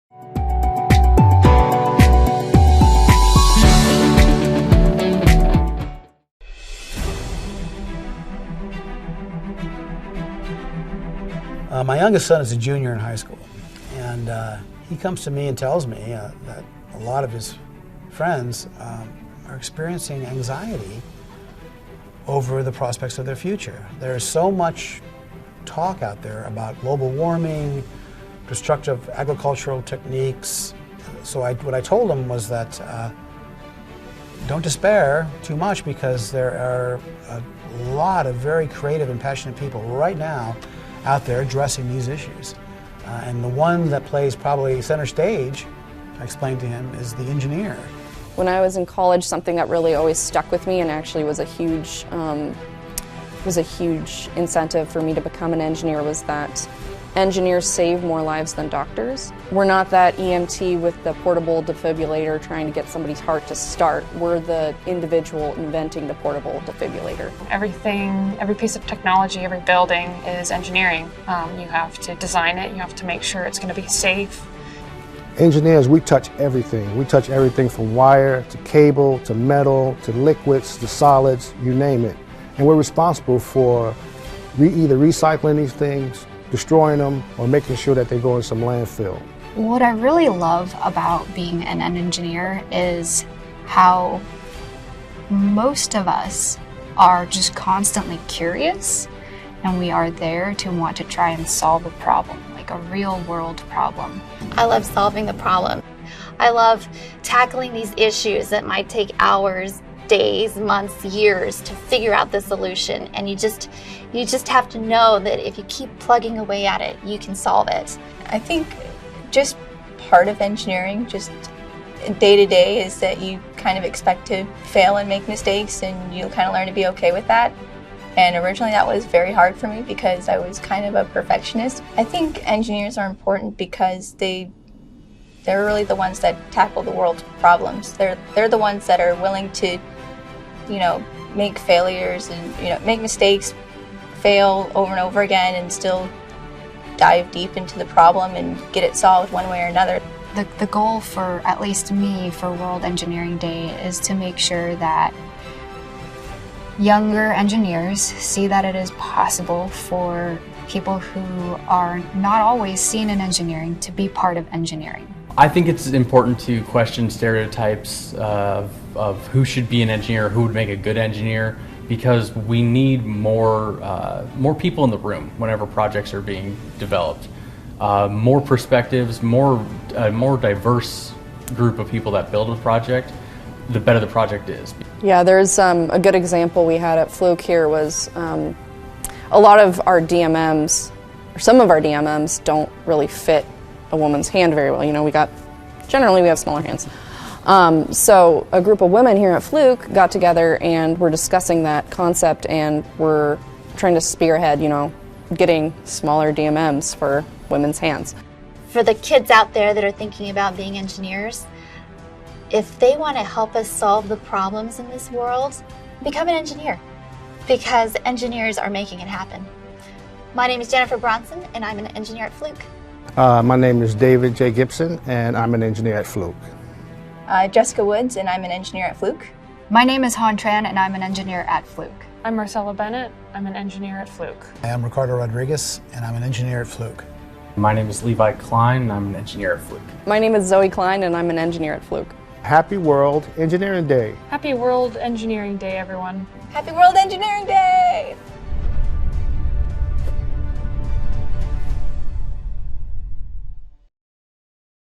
My youngest son is a junior in high school, and he comes to me and tells me that a lot of his friends are experiencing anxiety over the prospects of their future. There's so much talk out there about global warming, destructive agricultural techniques. So what I told him was that don't despair too much, because there are a lot of very creative and passionate people right now out there addressing these issues. And the one that plays probably center stage, I explained to him, is the engineer. When I was in college, something that really always stuck with me and actually was a huge incentive for me to become an engineer was that engineers save more lives than doctors. We're not that EMT with the portable defibrillator trying to get somebody's heart to start. We're the individual inventing the portable defibrillator. Everything, every piece of technology, every building is engineering. You have to design it, you have to make sure it's going to be safe. Engineers, we touch everything. We touch everything from wire to cable to metal to liquids to solids, you name it. And we're responsible for either recycling these things, destroying them, or making sure that they go in some landfill. What I really love about being an engineer is how most of us are just constantly curious, and we are there to want to try and solve a problem, like a real world problem. I love solving the problem. I love tackling these issues that might take hours, days, months, years to figure out the solution, and you just have to know that if you keep plugging away at it, you can solve it. I think just part of engineering, just day to day, is that you kind of expect to fail and make mistakes, and you kind of learn to be okay with that. And originally that was very hard for me because I was kind of a perfectionist. I think engineers are important because they're really the ones that tackle the world's problems. They're the ones that are willing to, make failures and, make mistakes, fail over and over again, and still dive deep into the problem and get it solved one way or another. The goal for, at least me, for World Engineering Day is to make sure that younger engineers see that it is possible for people who are not always seen in engineering to be part of engineering. I think it's important to question stereotypes of who should be an engineer, who would make a good engineer, because we need more people in the room whenever projects are being developed. More perspectives, more diverse group of people that build a project, the better the project is. Yeah, there's a good example we had at Fluke here was a lot of our DMMs, or some of our DMMs, don't really fit a woman's hand very well. Generally we have smaller hands. So a group of women here at Fluke got together and we're discussing that concept, and we're trying to spearhead, getting smaller DMMs for women's hands. For the kids out there that are thinking about being engineers, if they want to help us solve the problems in this world, become an engineer, because engineers are making it happen. My name is Jennifer Bronson, and I'm an engineer at Fluke. My name is David J. Gibson, and I'm an engineer at Fluke. Jessica Woods, and I'm an engineer at Fluke. My name is Han Tran, and I'm an engineer at Fluke. I'm Marcella Bennett, I'm an engineer at Fluke. I am Ricardo Rodriguez, and I'm an engineer at Fluke. My name is Levi Klein, and I'm an engineer at Fluke. My name is Zoe Klein, and I'm an engineer at Fluke. Happy World Engineering Day. Happy World Engineering Day, everyone. Happy World Engineering Day!